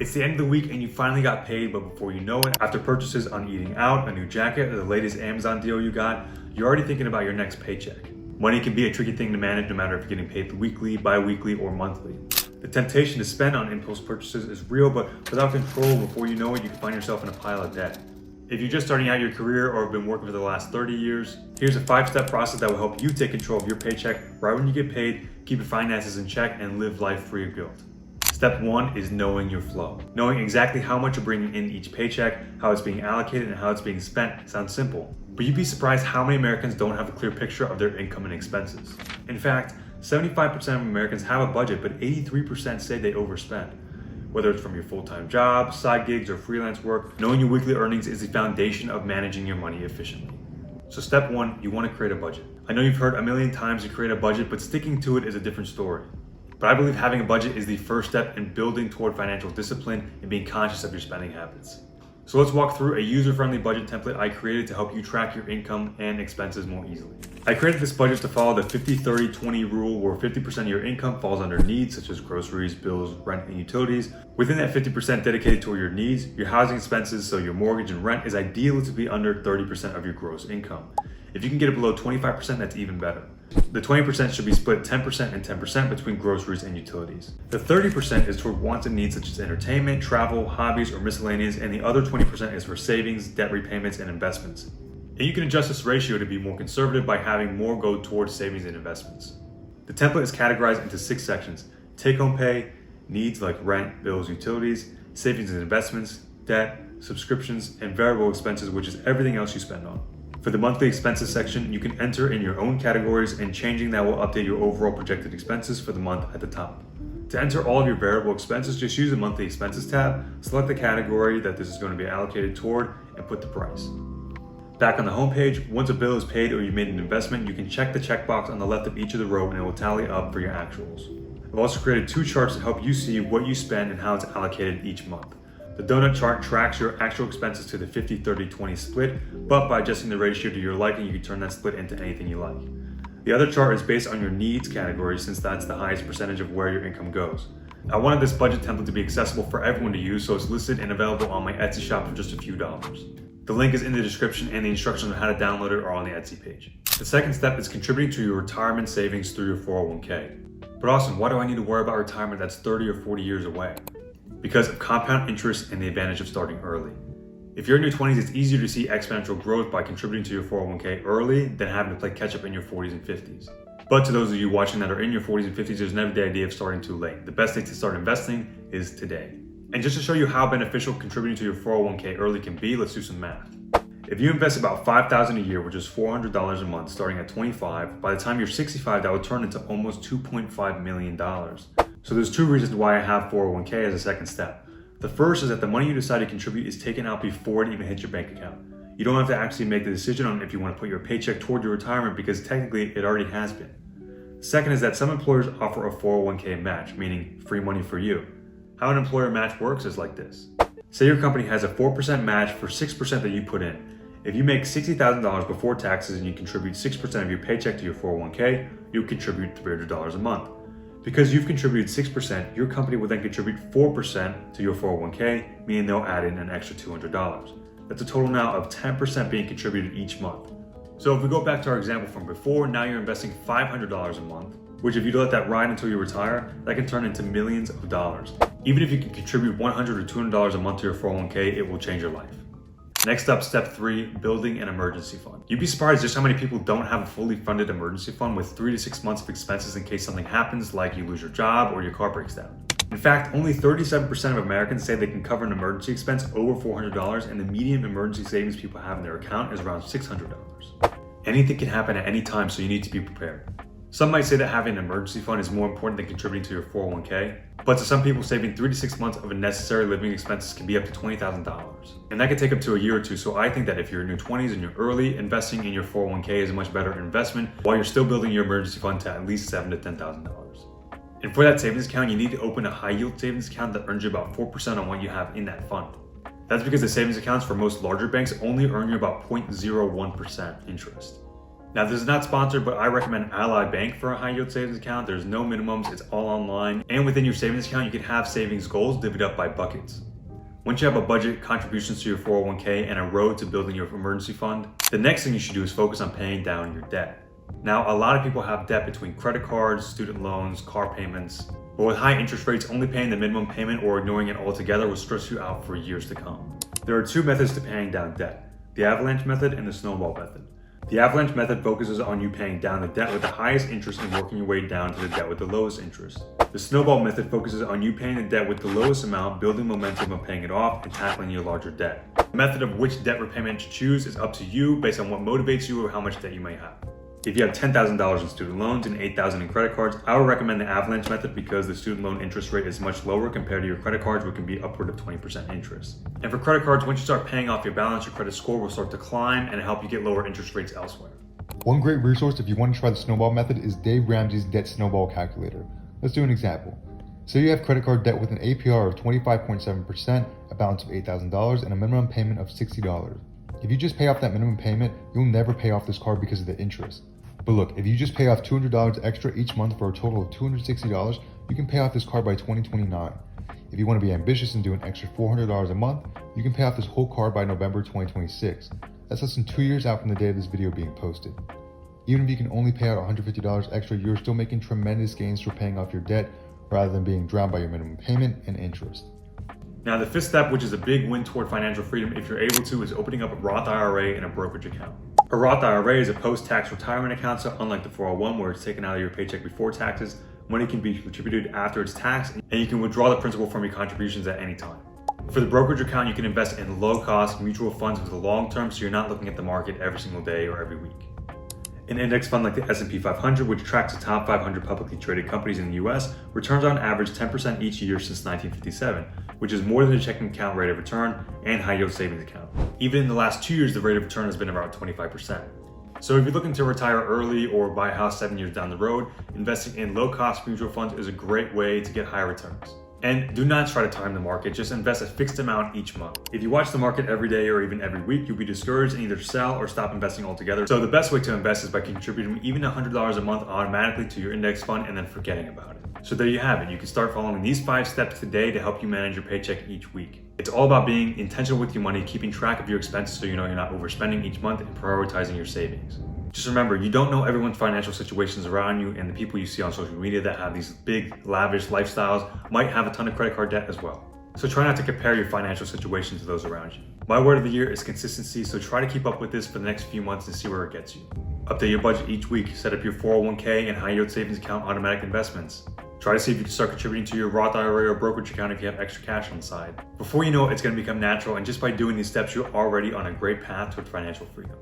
It's the end of the week and you finally got paid, but before you know it, after purchases on eating out, a new jacket, or the latest Amazon deal you got, you're already thinking about your next paycheck. Money can be a tricky thing to manage no matter if you're getting paid weekly, bi-weekly, or monthly. The temptation to spend on impulse purchases is real, but without control, before you know it, you can find yourself in a pile of debt. If you're just starting out your career or have been working for the last 30 years, here's a 5-step process that will help you take control of your paycheck right when you get paid, keep your finances in check, and live life free of guilt. Step 1 is knowing your flow. Knowing exactly how much you're bringing in each paycheck, how it's being allocated, and how it's being spent sounds simple. But you'd be surprised how many Americans don't have a clear picture of their income and expenses. In fact, 75% of Americans have a budget, but 83% say they overspend. Whether it's from your full-time job, side gigs, or freelance work, knowing your weekly earnings is the foundation of managing your money efficiently. So step 1, you want to create a budget. I know you've heard a million times to create a budget, but sticking to it is a different story. But I believe having a budget is the first step in building toward financial discipline and being conscious of your spending habits. So let's walk through a user-friendly budget template I created to help you track your income and expenses more easily. I created this budget to follow the 50-30-20 rule, where 50% of your income falls under needs such as groceries, bills, rent, and utilities. Within that 50% dedicated toward your needs, your housing expenses, so your mortgage and rent, is ideal to be under 30% of your gross income. If you can get it below 25%, that's even better. The 20% should be split 10% and 10% between groceries and utilities. The 30% is toward wants and needs such as entertainment, travel, hobbies, or miscellaneous, and the other 20% is for savings, debt repayments, and investments. And you can adjust this ratio to be more conservative by having more go towards savings and investments. The template is categorized into 6 sections: take-home pay, needs like rent, bills, utilities, savings and investments, debt, subscriptions, and variable expenses, which is everything else you spend on. For the monthly expenses section, you can enter in your own categories, and changing that will update your overall projected expenses for the month at the top. To enter all of your variable expenses, just use the monthly expenses tab, select the category that this is going to be allocated toward, and put the price. Back on the home page, once a bill is paid or you made an investment, you can check the checkbox on the left of each of the row and it will tally up for your actuals. I've also created 2 charts to help you see what you spend and how it's allocated each month. The donut chart tracks your actual expenses to the 50-30-20 split, but by adjusting the ratio to your liking, you can turn that split into anything you like. The other chart is based on your needs category, since that's the highest percentage of where your income goes. I wanted this budget template to be accessible for everyone to use, so it's listed and available on my Etsy shop for just a few dollars. The link is in the description, and the instructions on how to download it are on the Etsy page. The second step is contributing to your retirement savings through your 401k. But Austin, why do I need to worry about retirement that's 30 or 40 years away? Because of compound interest and the advantage of starting early. If you're in your 20s, it's easier to see exponential growth by contributing to your 401k early than having to play catch up in your 40s and 50s. But to those of you watching that are in your 40s and 50s, there's never the idea of starting too late. The best day to start investing is today. And just to show you how beneficial contributing to your 401k early can be, let's do some math. If you invest about $5,000 a year, which is $400 a month, starting at 25, by the time you're 65, that would turn into almost $2.5 million. So there's 2 reasons why I have 401k as a second step. The first is that the money you decide to contribute is taken out before it even hits your bank account. You don't have to actually make the decision on if you want to put your paycheck toward your retirement, because technically it already has been. The second is that some employers offer a 401k match, meaning free money for you. How an employer match works is like this. Say your company has a 4% match for 6% that you put in. If you make $60,000 before taxes and you contribute 6% of your paycheck to your 401k, you contribute $300 a month. Because you've contributed 6%, your company will then contribute 4% to your 401k, meaning they'll add in an extra $200. That's a total now of 10% being contributed each month. So if we go back to our example from before, now you're investing $500 a month, which if you let that ride until you retire, that can turn into millions of dollars. Even if you can contribute $100 or $200 a month to your 401k, it will change your life. Next up, step 3, building an emergency fund. You'd be surprised just how many people don't have a fully funded emergency fund with 3 to 6 months of expenses in case something happens, like you lose your job or your car breaks down. In fact, only 37% of Americans say they can cover an emergency expense over $400, and the median emergency savings people have in their account is around $600. Anything can happen at any time, so you need to be prepared. Some might say that having an emergency fund is more important than contributing to your 401k, but to some people, saving 3 to 6 months of unnecessary living expenses can be up to $20,000. And that can take up to a year or 2, so I think that if you're in your 20s and you're early, investing in your 401k is a much better investment while you're still building your emergency fund to at least $7,000 to $10,000. And for that savings account, you need to open a high yield savings account that earns you about 4% on what you have in that fund. That's because the savings accounts for most larger banks only earn you about 0.01% interest. Now, this is not sponsored, but I recommend Ally Bank for a high yield savings account. There's no minimums, it's all online. And within your savings account, you can have savings goals divvied up by buckets. Once you have a budget, contributions to your 401k, and a road to building your emergency fund, the next thing you should do is focus on paying down your debt. Now, a lot of people have debt between credit cards, student loans, car payments, but with high interest rates, only paying the minimum payment or ignoring it altogether will stress you out for years to come. There are two methods to paying down debt: the avalanche method and the snowball method. The avalanche method focuses on you paying down the debt with the highest interest and working your way down to the debt with the lowest interest. The snowball method focuses on you paying the debt with the lowest amount, building momentum of paying it off, and tackling your larger debt. The method of which debt repayment to choose is up to you based on what motivates you or how much debt you may have. If you have $10,000 in student loans and $8,000 in credit cards, I would recommend the avalanche method because the student loan interest rate is much lower compared to your credit cards, which can be upward of 20% interest. And for credit cards, once you start paying off your balance, your credit score will start to climb and help you get lower interest rates elsewhere. One great resource if you want to try the snowball method is Dave Ramsey's debt snowball calculator. Let's do an example. Say you have credit card debt with an APR of 25.7%, a balance of $8,000, and a minimum payment of $60. If you just pay off that minimum payment, you'll never pay off this card because of the interest. But look, if you just pay off $200 extra each month for a total of $260, you can pay off this card by 2029. If you want to be ambitious and do an extra $400 a month, you can pay off this whole card by November 2026. That's less than 2 years out from the day of this video being posted. Even if you can only pay out $150 extra, you're still making tremendous gains for paying off your debt rather than being drowned by your minimum payment and interest. Now, the fifth step, which is a big win toward financial freedom if you're able to, is opening up a Roth IRA and a brokerage account. A Roth IRA is a post-tax retirement account, so unlike the 401 where it's taken out of your paycheck before taxes, money can be contributed after it's taxed, and you can withdraw the principal from your contributions at any time. For the brokerage account, you can invest in low-cost mutual funds for the long term, so you're not looking at the market every single day or every week. An index fund like the S&P 500, which tracks the top 500 publicly traded companies in the US, returns on average 10% each year since 1957, which is more than the checking account rate of return and high yield savings account. Even in the last 2 years, the rate of return has been about 25%. So if you're looking to retire early or buy a house 7 years down the road, investing in low-cost mutual funds is a great way to get high returns. And do not try to time the market, just invest a fixed amount each month. If you watch the market every day or even every week, you'll be discouraged and either sell or stop investing altogether. So the best way to invest is by contributing even $100 a month automatically to your index fund and then forgetting about it. So there you have it. You can start following these 5 steps today to help you manage your paycheck each week. It's all about being intentional with your money, keeping track of your expenses so you know you're not overspending each month, and prioritizing your savings. Just remember, you don't know everyone's financial situations around you, and the people you see on social media that have these big, lavish lifestyles might have a ton of credit card debt as well. So try not to compare your financial situation to those around you. My word of the year is consistency, so try to keep up with this for the next few months and see where it gets you. Update your budget each week, set up your 401k and high yield savings account automatic investments. Try to see if you can start contributing to your Roth IRA or brokerage account if you have extra cash on the side. Before you know it, it's going to become natural, and just by doing these steps, you're already on a great path toward financial freedom.